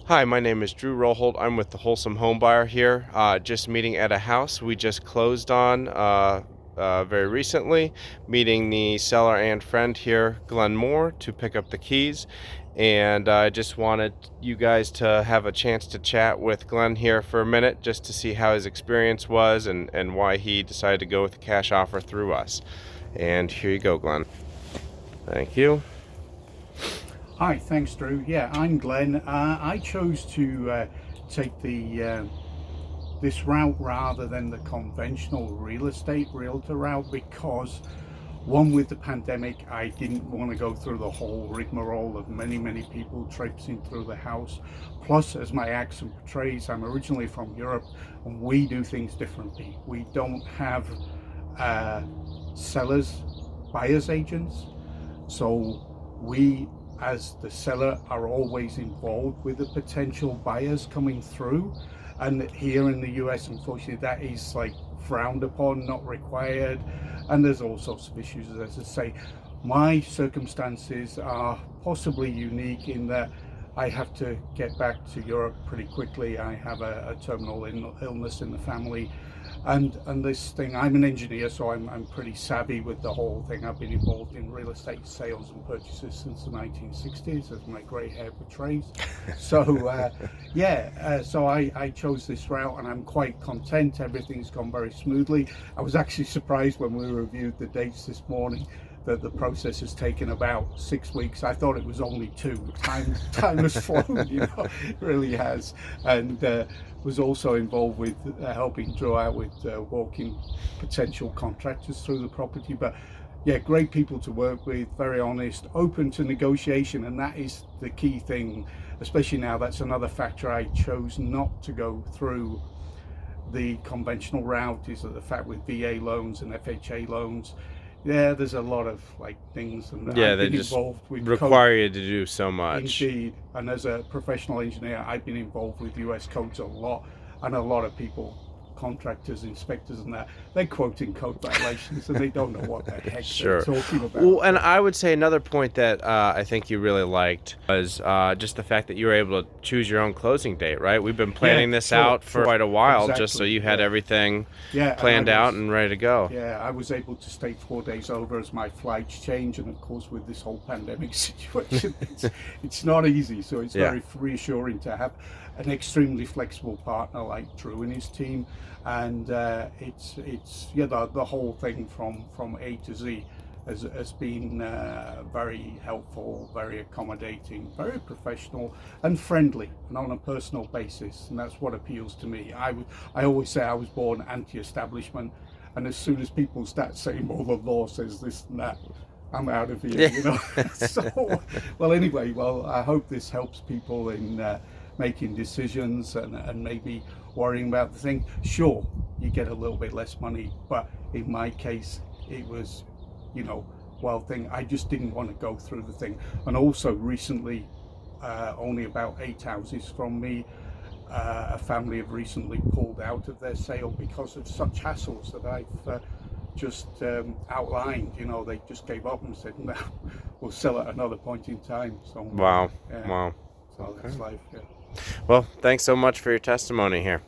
Hi, my name is Drew Roholt. I'm with the Wholesome Home Buyer here. Just meeting at a house we just closed on very recently, meeting the seller and friend here, Glenn Moore, to pick up the keys. And I just wanted you guys to have a chance to chat with Glenn here for a minute, just to see how his experience was and why he decided to go with a cash offer through us. And here you go, Glenn. Thank you. Hi, thanks, Drew. Yeah, I'm Glenn. I chose to take this route rather than the conventional real estate realtor route because, one, with the pandemic, I didn't want to go through the whole rigmarole of many people traipsing through the house. Plus, as my accent portrays, I'm originally from Europe, and we do things differently. We don't have sellers, buyers agents, so we, as the seller, are always involved with the potential buyers coming through. And here in the US, unfortunately, that is like frowned upon, not required, and there's all sorts of issues. As I say, my circumstances are possibly unique in that I have to get back to Europe pretty quickly. I have a terminal illness in the family, and this thing, I'm an engineer, so I'm pretty savvy with the whole thing. I've been involved in real estate sales and purchases since the 1960s, as my grey hair portrays. So so I chose this route, and I'm quite content. Everything's gone very smoothly. I was actually surprised when we reviewed the dates this morning that the process has taken about 6 weeks. I thought it was only 2. Time has flown, it really has. And was also involved with helping Drew out with walking potential contractors through the property. But yeah, great people to work with, very honest, open to negotiation, and that is the key thing, especially now. That's another factor I chose not to go through the conventional route, is that the fact with VA loans and FHA loans, there's a lot of things, and I've been just involved with require you to do so much. Indeed, and as a professional engineer, I've been involved with US codes a lot, and a lot of people, contractors, inspectors, and that, they're quoting code violations and they don't know what the heck Sure. they're talking about. Well, and I would say another point that I think you really liked was just the fact that you were able to choose your own closing date, right? We've been planning this out for quite a while, just so you had everything planned out and ready to go. Yeah, I was able to stay 4 days over as my flights change, and of course with this whole pandemic situation, it's not easy, so it's very reassuring to have an extremely flexible partner like Drew and his team. And it's the whole thing from A to Z has been very helpful, very accommodating, very professional and friendly, and on a personal basis, and that's what appeals to me. I always say I was born anti-establishment, and as soon as people start saying, well, the law says this and that, I'm out of here, So, well, anyway, I hope this helps people in making decisions and maybe worrying about the thing. Sure, you get a little bit less money, but in my case, it was, I just didn't want to go through the thing. And also recently, only about 8 houses from me, a family have recently pulled out of their sale because of such hassles that I've just outlined. They just gave up and said, no, we'll sell at another point in time. So wow. So that's life. Well, thanks so much for your testimony here.